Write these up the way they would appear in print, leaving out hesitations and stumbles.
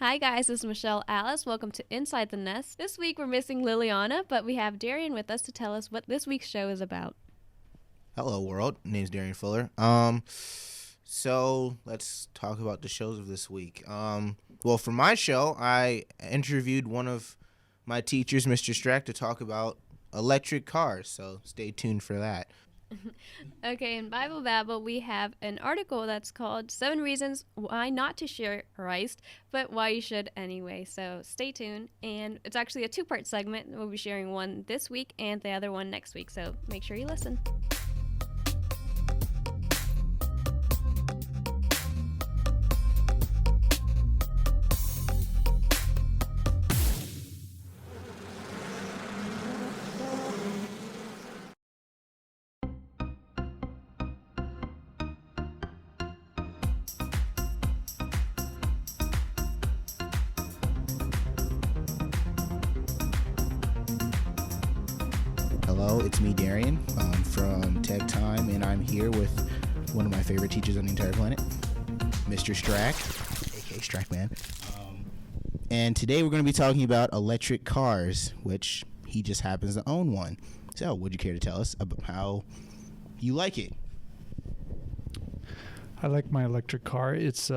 Hi guys, this is Michelle Alice. Welcome to Inside the Nest. This week we're missing Liliana, but we have Darian with us to tell us what this week's show is about. Hello world, name's Darian Fuller. So let's talk about the shows of this week. Well, for my show, I interviewed one of my teachers, Mr. Strack, to talk about electric cars. So stay tuned for that. Okay, in Bible Babble, we have an article that's called 7 Reasons Why Not to Share Christ, but Why You Should Anyway. So stay tuned. And it's actually a 2-part segment. We'll be sharing one this week and the other one next week. So make sure you listen. Hello, it's me, Darian, from Tech Time, and I'm here with one of my favorite teachers on the entire planet, Mr. Strack, aka Strackman. And today we're going to be talking about electric cars, which he just happens to own one. So, would you care to tell us about how you like it? I like my electric car. It's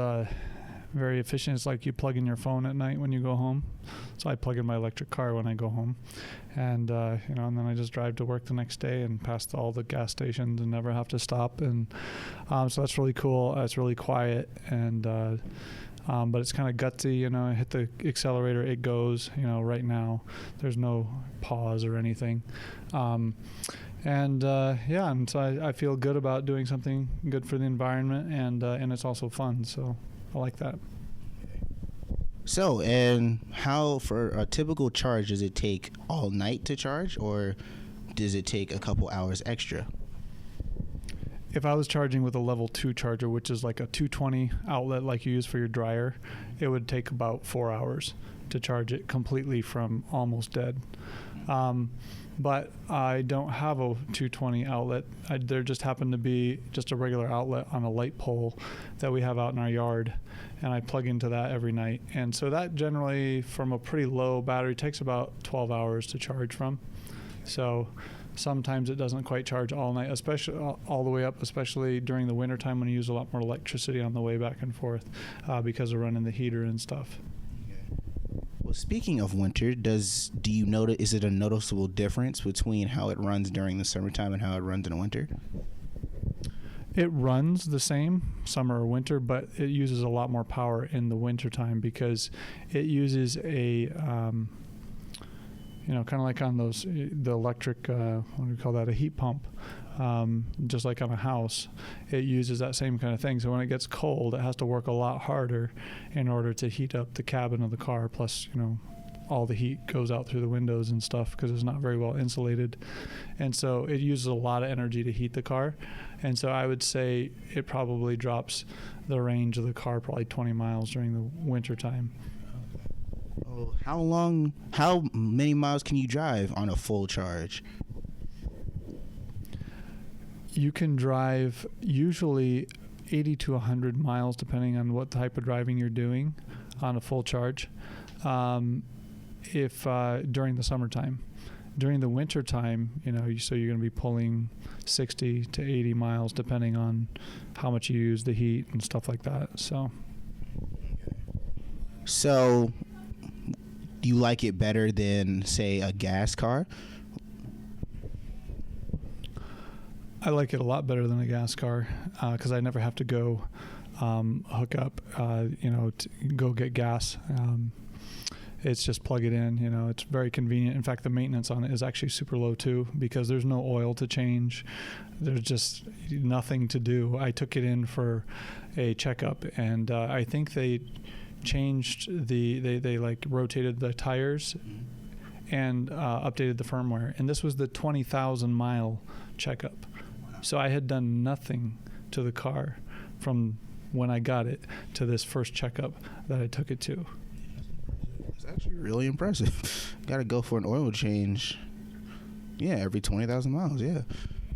very efficient. It's like you plug in your phone at night when you go home. So I plug in my electric car when I go home, and and then I just drive to work the next day and past all the gas stations and never have to stop. And so that's really cool. It's really quiet, and but it's kind of gutsy. I hit the accelerator, it goes. Right now there's no pause or anything. And so I feel good about doing something good for the environment, and it's also fun, so I like that. So, and how, for a typical charge, does it take all night to charge, or does it take a couple hours extra? If I was charging with a level 2 charger, which is like a 220 outlet like you use for your dryer, it would take about 4 hours to charge it completely from almost dead. But I don't have a 220 outlet. There just happened to be just a regular outlet on a light pole that we have out in our yard, and I plug into that every night. And so that generally, from a pretty low battery, takes about 12 hours to charge from. So sometimes it doesn't quite charge all night, especially all the way up, especially during the wintertime when you use a lot more electricity on the way back and forth because of running the heater and stuff. Well, speaking of winter, is it a noticeable difference between how it runs during the summertime and how it runs in the winter? It runs the same summer or winter, but it uses a lot more power in the wintertime because it uses a kind of like on the electric, what do we call that, a heat pump, just like on a house. It uses that same kind of thing. So when it gets cold, it has to work a lot harder in order to heat up the cabin of the car. Plus, all the heat goes out through the windows and stuff because it's not very well insulated. And so it uses a lot of energy to heat the car. And so I would say it probably drops the range of the car probably 20 miles during the winter time. Oh, how many miles can you drive on a full charge? You can drive usually 80 to 100 miles depending on what type of driving you're doing on a full charge if during the summertime. During the winter time, so you're going to be pulling 60 to 80 miles depending on how much you use the heat and stuff like that. So do you like it better than, say, a gas car? I like it a lot better than a gas car because I never have to go hook up, to go get gas. It's just plug it in. It's very convenient. In fact, the maintenance on it is actually super low too because there's no oil to change. There's just nothing to do. I took it in for a checkup, and I think they changed they like rotated the tires and updated the firmware. And this was the 20,000 mile checkup. So I had done nothing to the car from when I got it to this first checkup that I took it to. It's actually really impressive. Got to go for an oil change. Yeah, every 20,000 miles. Yeah.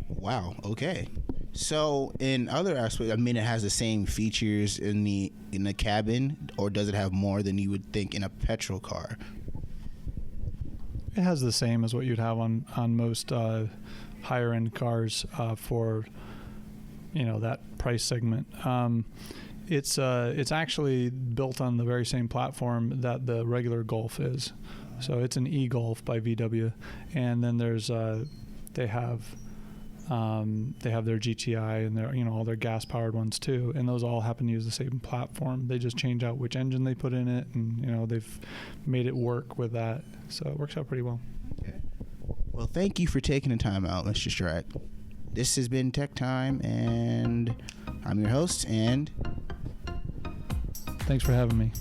Wow. Okay. So in other aspects, I mean, it has the same features in in a cabin, or does it have more than you would think in a petrol car? It has the same as what you'd have on most higher end cars for that price segment. It's actually built on the very same platform that the regular Golf is. So it's an e-Golf by VW, and then there's they have their GTI and their all their gas powered ones too, and those all happen to use the same platform. They just change out which engine they put in it, and they've made it work with that, so it works out pretty well. Okay. Well, thank you for taking the time out, Mr. Strack. This has been Tech Time, and I'm your host, and thanks for having me.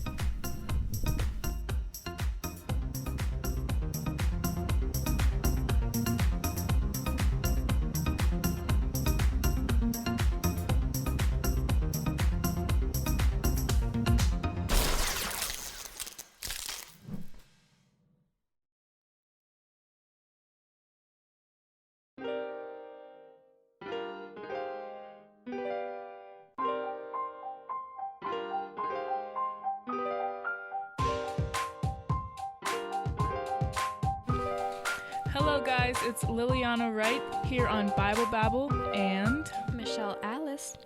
Hello guys, it's Liliana Wright here on Bible Babble and Michelle Alice.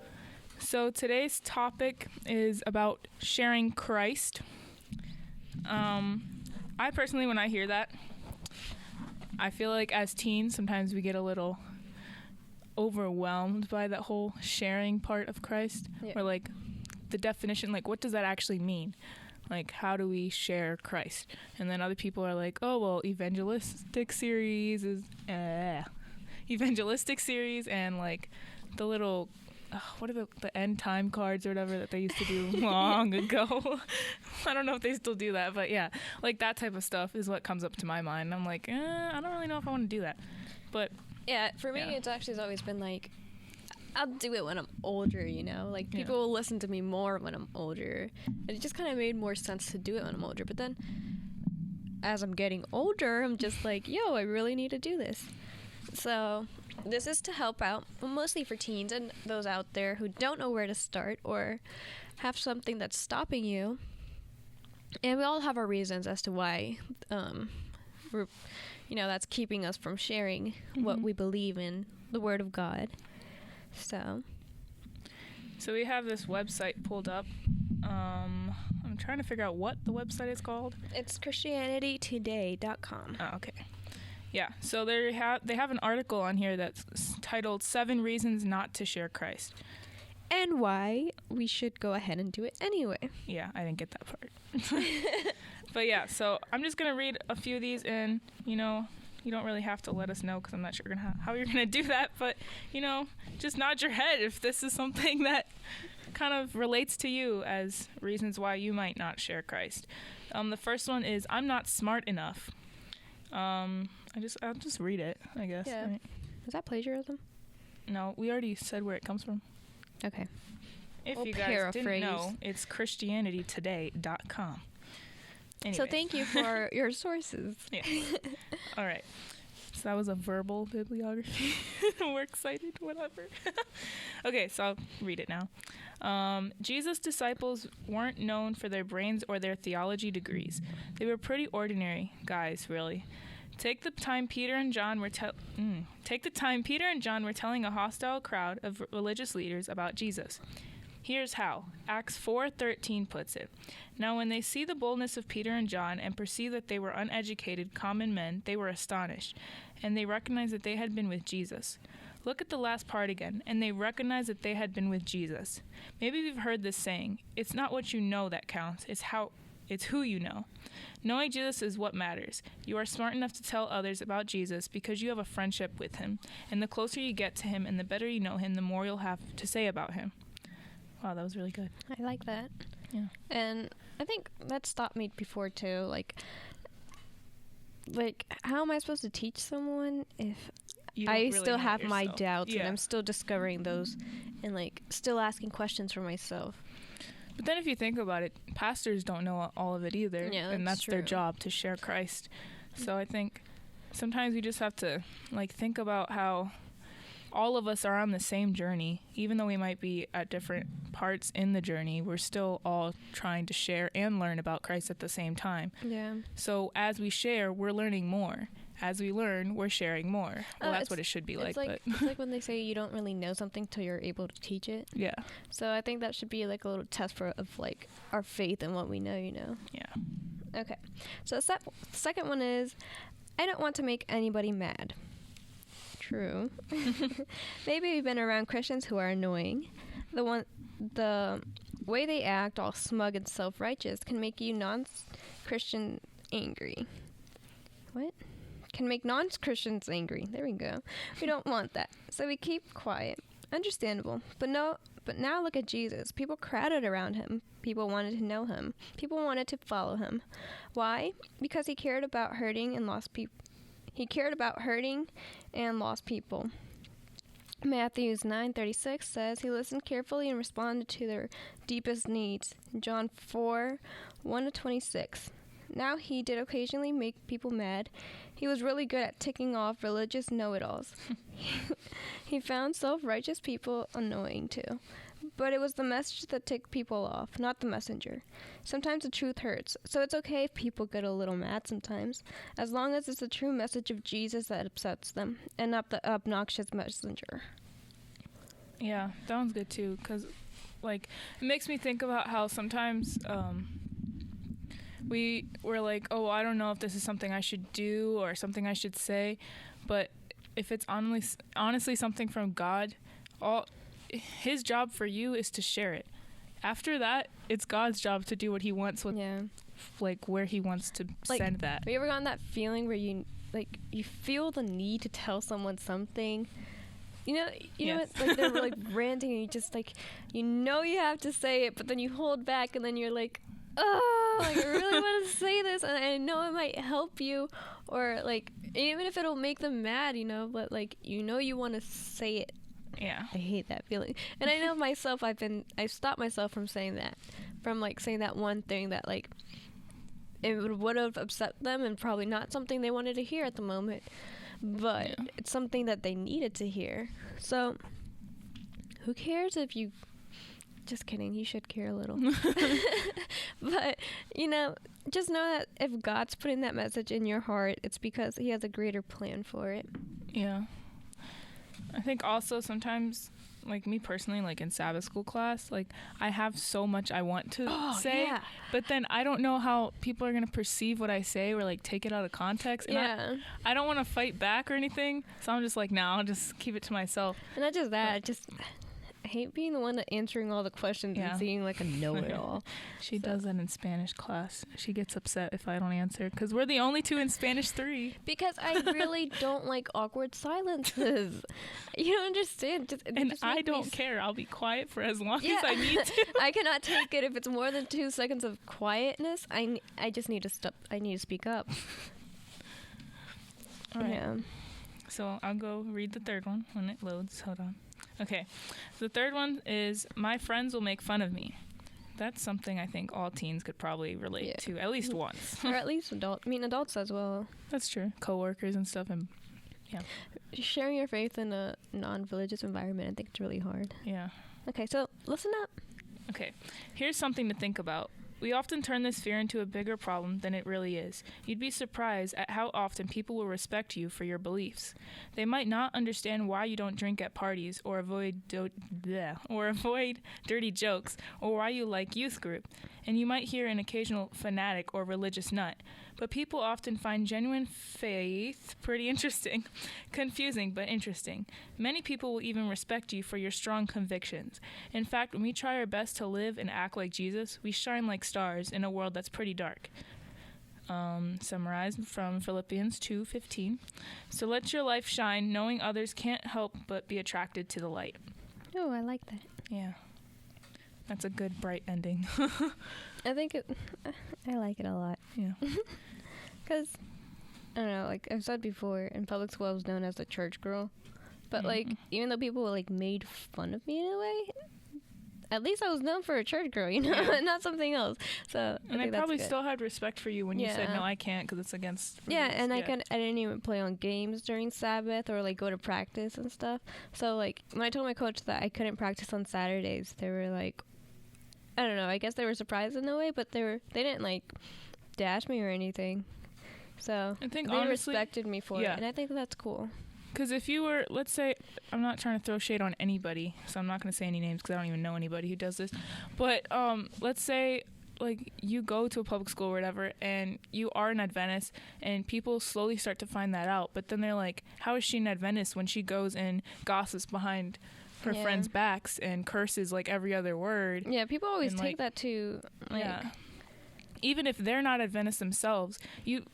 So today's topic is about sharing Christ. I personally, when I hear that, I feel like as teens, sometimes we get a little overwhelmed by that whole sharing part of Christ. Yeah. Or like the definition, like what does that actually mean? Like, how do we share Christ? And then other people are like, oh, well, evangelistic series and like the little, what are the end time cards or whatever that they used to do long ago? I don't know if they still do that, but yeah, like that type of stuff is what comes up to my mind. I'm like, I don't really know if I want to do that. But yeah, for me, it's actually always been like, I'll do it when I'm older, Like, people will listen to me more when I'm older. And it just kind of made more sense to do it when I'm older. But then, as I'm getting older, I'm just like, yo, I really need to do this. So, this is to help out, mostly for teens and those out there who don't know where to start or have something that's stopping you. And we all have our reasons as to why, that's keeping us from sharing what we believe in, the Word of God. So we have this website pulled up. I'm trying to figure out what the website is called. It's ChristianityToday.com. Oh, okay. Yeah, so they have an article on here that's titled 7 Reasons Not to Share Christ. And why we should go ahead and do it anyway. Yeah, I didn't get that part. But yeah, so I'm just going to read a few of these, and, you don't really have to let us know because I'm not sure how you're going to do that. But, just nod your head if this is something that kind of relates to you as reasons why you might not share Christ. The first one is, I'm not smart enough. I'll just read it, I guess. Yeah. Right? Is that plagiarism? No, we already said where it comes from. Okay. If We'll you guys paraphrase. didn't know, it's ChristianityToday.com. Anyways. So thank you for your sources. Yeah. All right. So that was a verbal bibliography. We're excited, whatever. Okay, so I'll read it now. Jesus' disciples weren't known for their brains or their theology degrees. They were pretty ordinary guys, really. Take the time Peter and John were telling a hostile crowd of religious leaders about Jesus. Here's how. Acts 4:13 puts it. Now when they see the boldness of Peter and John and perceive that they were uneducated, common men, they were astonished, and they recognized that they had been with Jesus. Look at the last part again, and they recognized that they had been with Jesus. Maybe you've heard this saying, it's not what you know that counts, it's who you know. Knowing Jesus is what matters. You are smart enough to tell others about Jesus because you have a friendship with him, and the closer you get to him and the better you know him, the more you'll have to say about him. Wow, that was really good. I like that. Yeah. And I think that stopped me before too. Like how am I supposed to teach someone if I still have my doubts and I'm still discovering those and still asking questions for myself? But then if you think about it, pastors don't know all of it either. Yeah, and that's true. their job, to share Christ. So I think sometimes we just have to think about how all of us are on the same journey. Even though we might be at different parts in the journey, we're still all trying to share and learn about Christ at the same time. Yeah. So as we share, we're learning more. As we learn, we're sharing more. Well, that's what it should be like. But It's like when they say you don't really know something till you're able to teach it. yeah. So I think that should be like a little test of like our faith and what we know, you know. Yeah. Okay. So the second one is, I don't want to make anybody mad. True. Maybe we've been around Christians who are annoying. The way they act, all smug and self-righteous, can make you non-Christian angry. What? Can make non-Christians angry. There we go. We don't want that. So we keep quiet. Understandable. But now look at Jesus. People crowded around him. People wanted to know him. People wanted to follow him. Why? Because he cared about hurting and lost people. He cared about hurting and lost people. Matthew 9:36 says he listened carefully and responded to their deepest needs. John 4:1-26. Now he did occasionally make people mad. He was really good at ticking off religious know-it-alls. He found self-righteous people annoying too. But it was the message that ticked people off, not the messenger. Sometimes the truth hurts, so it's okay if people get a little mad sometimes, as long as it's the true message of Jesus that upsets them, and not the obnoxious messenger. Yeah, that one's good too, because, like, it makes me think about how sometimes we're like, oh, I don't know if this is something I should do or something I should say, but if it's honestly something from God, his job for you is to share it. After that, it's God's job to do what he wants with, like, where he wants to send that. Have you ever gotten that feeling where you feel the need to tell someone something? You know, Yes. it's like they're like ranting, and you just like, you have to say it, but then you hold back, and then you're like, oh, like, I really want to say this, and I know it might help you, or like, even if it'll make them mad, but like, you want to say it. Yeah. I hate that feeling. And I know myself, I've stopped myself from saying that, saying that one thing that, like, it would have upset them and probably not something they wanted to hear at the moment, but it's something that they needed to hear. So, who cares if you... Just kidding, you should care a little. But, just know that if God's putting that message in your heart, it's because he has a greater plan for it. Yeah. I think also sometimes, like, me personally, like in Sabbath school class, like, I have so much I want to say, but then I don't know how people are going to perceive what I say or, like, take it out of context. And I don't want to fight back or anything, so I'm just like, no, I'll just keep it to myself. And not just that, I hate being the one answering all the questions and seeing like a know-it-all. She does that in Spanish class. She gets upset if I don't answer because we're the only two in Spanish 3. Because I really don't like awkward silences. You don't understand. And I don't care. I'll be quiet for as long as I need to. I cannot take it if it's more than 2 seconds of quietness. I just need to stop. I need to speak up. All right. Yeah. So I'll go read the third one when it loads. Hold on. Okay, the third one is, my friends will make fun of me. That's something I think all teens could probably relate to at least once. Or at least adults as well. That's true. Coworkers and stuff, and sharing your faith in a non-religious environment, I think it's really hard. Yeah. Okay, so listen up. Okay, here's something to think about. We often turn this fear into a bigger problem than it really is. You'd be surprised at how often people will respect you for your beliefs. They might not understand why you don't drink at parties or avoid dirty jokes, or why you like youth group. And you might hear an occasional fanatic or religious nut. But people often find genuine faith pretty interesting. Confusing, but interesting. Many people will even respect you for your strong convictions. In fact, when we try our best to live and act like Jesus, we shine like stars in a world that's pretty dark. Summarized from Philippians 2:15. So let your life shine, knowing others can't help but be attracted to the light. Oh, I like that. Yeah. That's a good, bright ending. I like it a lot. Yeah. Because, I don't know, like I've said before, in public school I was known as the church girl. But, like, even though people, like, made fun of me in a way, at least I was known for a church girl, not something else. So and I they think probably that's good. still had respect for you when you said, no, I can't because it's against Yeah, rules. and I didn't even play on games during Sabbath or like go to practice and stuff. So like when I told my coach that I couldn't practice on Saturdays, they were like, I don't know, I guess they were surprised in a way, but they didn't like dash me or anything. So I think they honestly, respected me for it, and I think that's cool. Because if you were, let's say, I'm not trying to throw shade on anybody, so I'm not going to say any names because I don't even know anybody who does this. But let's say, like, you go to a public school or whatever, and you are an Adventist, and people slowly start to find that out. But then they're like, how is she an Adventist when she goes and gossips behind her friends' backs and curses, like, every other word? Yeah, people always take that to, like... Yeah. Even if they're not Adventists themselves,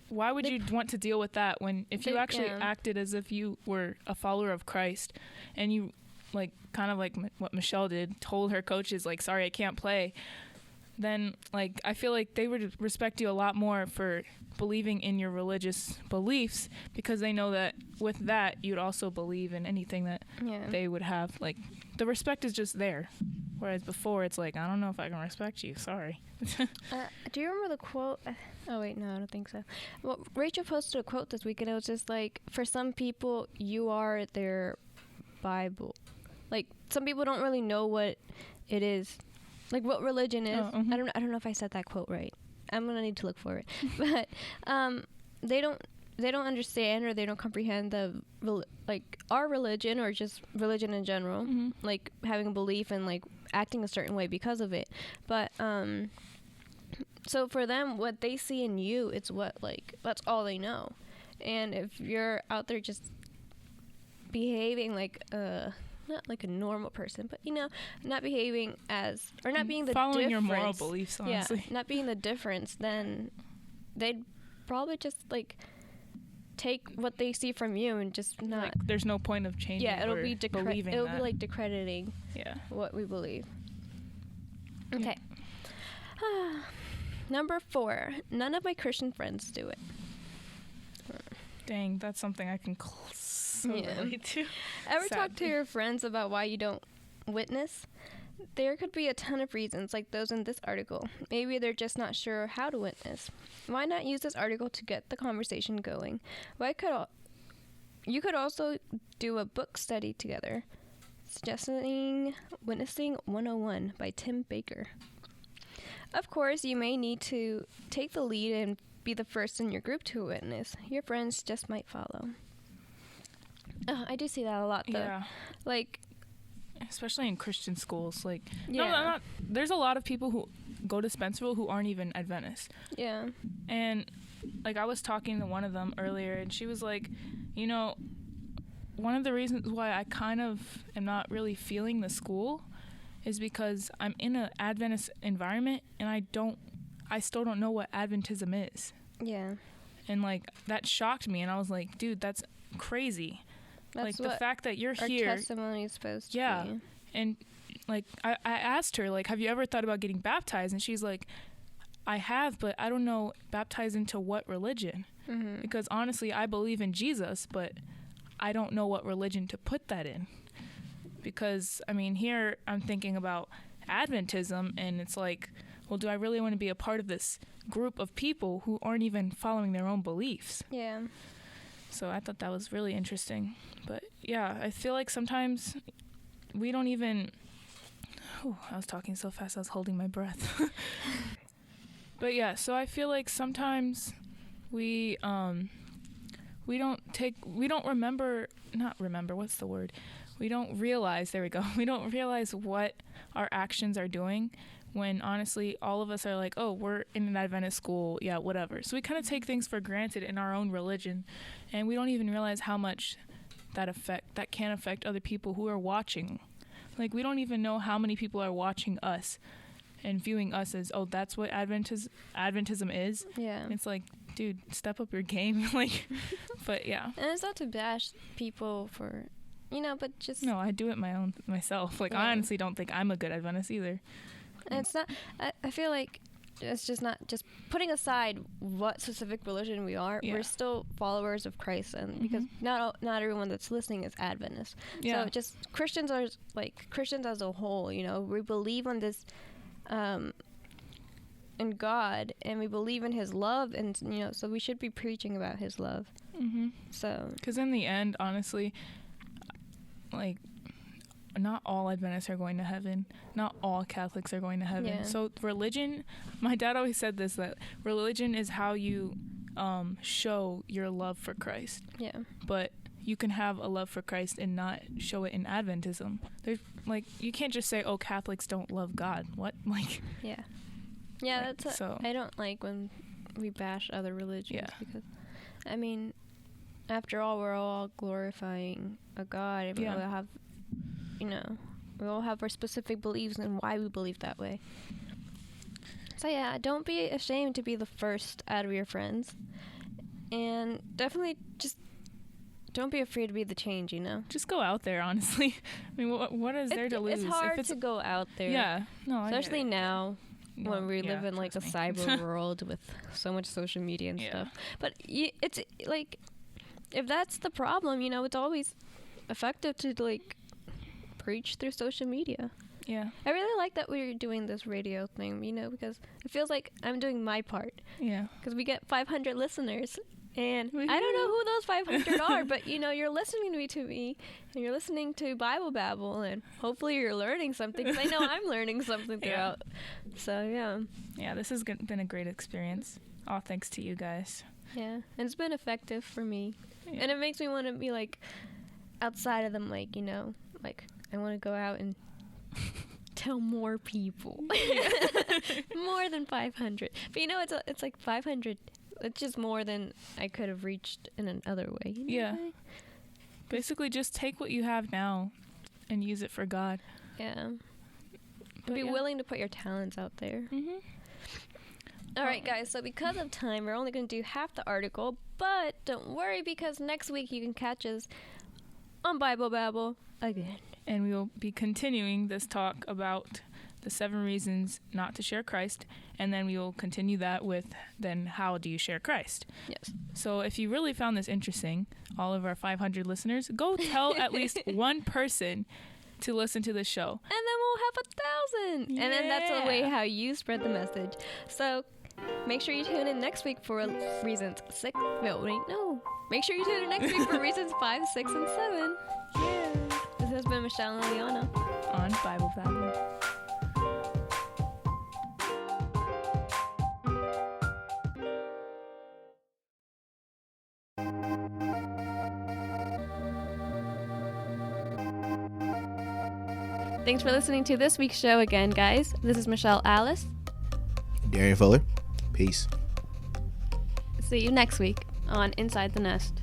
why would you want to deal with that when if you actually acted as if you were a follower of Christ and you like kind of like what Michelle did, told her coaches like, sorry, I can't play, then like I feel like they would respect you a lot more for believing in your religious beliefs because they know that with that you'd also believe in anything that they would have. Like the respect is just there. Whereas before, it's like, I don't know if I can respect you. Sorry. Do you remember the quote? Oh, wait, no, I don't think so. Well, Rachel posted a quote this week, and it was just like, for some people, you are their Bible. Like, some people don't really know what it is. Like, what religion is. I don't know if I said that quote right. I'm going to need to look for it. But they don't understand or they don't comprehend our religion or just religion in general, like having a belief and like acting a certain way because of it. But so for them, what they see in you, it's what like that's all they know. And if you're out there just behaving like not like a normal person, but not behaving as or not being the following difference, your moral beliefs, honestly, not being the difference, then they'd probably just like take what they see from you and just not. Like, there's no point of changing. Yeah, it'll be believing. It'll be like discrediting. What we believe. Okay. Number 4. None of my Christian friends do it. Dang, that's something I can relate to. Ever talk to your friends about why you don't witness? There could be a ton of reasons like those in this article. Maybe they're just not sure how to witness. Why not use this article to get the conversation going? You could also do a book study together. Suggesting Witnessing 101 by Tim Baker. Of course, you may need to take the lead and be the first in your group to witness. Your friends just might follow. I do see that a lot, though. Yeah. Like, especially in Christian schools. Like, no, there's a lot of people who go to Spencerville who aren't even Adventists. Yeah. And, like, I was talking to one of them earlier, and she was like, one of the reasons why I kind of am not really feeling the school is because I'm in an Adventist environment, and I still don't know what Adventism is. Yeah. And, like, that shocked me, and I was like, dude, that's crazy. That's like, the fact that you're here. Our testimony is supposed to be. And, like, I asked her, like, have you ever thought about getting baptized? And she's like, I have, but I don't know, baptized into what religion? Mm-hmm. Because, honestly, I believe in Jesus, but I don't know what religion to put that in. Because, I mean, here I'm thinking about Adventism, and it's like, well, do I really want to be a part of this group of people who aren't even following their own beliefs? Yeah. So I thought that was really interesting. But, yeah, I feel like sometimes we don't even... I was talking so fast I was holding my breath. But, yeah, so I feel like sometimes we don't realize, we don't realize what our actions are doing when honestly all of us are like, oh, we're in an Adventist school, yeah, whatever. So we kind of take things for granted in our own religion, and we don't even realize how much that can affect other people who are watching. Like, we don't even know how many people are watching us and viewing us as, oh, that's what Adventism is. Yeah. And it's like, dude, step up your game. Like, but yeah. And it's not to bash people for, but just... No, I do it myself. Like, yeah. I honestly don't think I'm a good Adventist either. And it's not... I feel like it's just not just putting aside what specific religion we are. Yeah. We're still followers of Christ, and because not everyone that's listening is Adventist. Yeah. So just Christians are like Christians as a whole. You know, we believe on this, in God, and we believe in His love, and you know, so we should be preaching about His love. So, because in the end, honestly, like, not all Adventists are going to heaven. Not all Catholics are going to heaven. Yeah. So religion, my dad always said this, that religion is how you show your love for Christ. yeah. But you can have a love for Christ and not show it in Adventism. There's like, you can't just say, oh, Catholics don't love God. What? Like, Yeah. Yeah, Like, that's so- I don't like when we bash other religions, Yeah. because I mean, after all, we're all glorifying a God, and Yeah. we all have, you know, we all have our specific beliefs and why we believe that way. So yeah, don't be ashamed to be the first out of your friends, and definitely just don't be afraid to be the change, you know. just go out there, honestly. I mean, what is there to lose? It's hard to go out there. Yeah. No, I get Especially it. now, No, when we yeah, live in like a trust me. cyber world with so much social media and Yeah. stuff. But it's like, if that's the problem, you know, it's always effective to like preach through social media. Yeah. I really like that we're doing this radio thing, you know, because it feels like I'm doing my part. Yeah. Because we get 500 listeners, and Woohoo. I don't know who those 500 are, but you know, you're listening to me, and you're listening to Bible Babble, and hopefully you're learning something, because I know I'm learning something Yeah. throughout. So yeah, Yeah, this has been a great experience. All thanks to you guys. yeah, and it's been effective for me, Yeah. and it makes me want to be like outside of them, like, you know, like I want to go out and tell more people, more than 500. But you know, it's like 500. It's just more than I could have reached in another way. You know Yeah. what I mean? Basically, just take what you have now and use it for God. Yeah. But Be yeah. willing to put your talents out there. Mm-hmm. All right, guys. So because of time, we're only going to do half the article. But don't worry, because next week you can catch us on Bible Babble again. And we will be continuing this talk about the 7 reasons not to share Christ. And then we will continue that with, then how do you share Christ? Yes. So if you really found this interesting, all of our 500 listeners, go tell at least one person to listen to the show. And then we'll have 1,000. And then that's the way Yeah. how you spread the message. So make sure you tune in next week for reasons 6. Wait, no. Make sure you tune in next week for reasons 5, 6, and 7. Yeah. This has been Michelle and Liana. On Bible Babble. Thanks for listening to this week's show again, guys. This is Michelle Alice. Darian Fuller. Peace. See you next week on Inside the Nest.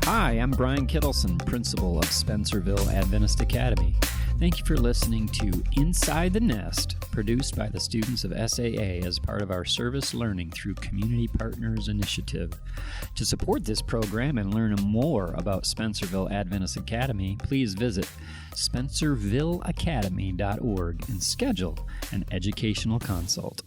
Hi, I'm Brian Kittleson, principal of Spencerville Adventist Academy. Thank you for listening to Inside the Nest, produced by the students of SAA as part of our Service Learning Through Community Partners initiative. To support this program and learn more about Spencerville Adventist Academy, please visit spencervilleacademy.org and schedule an educational consult.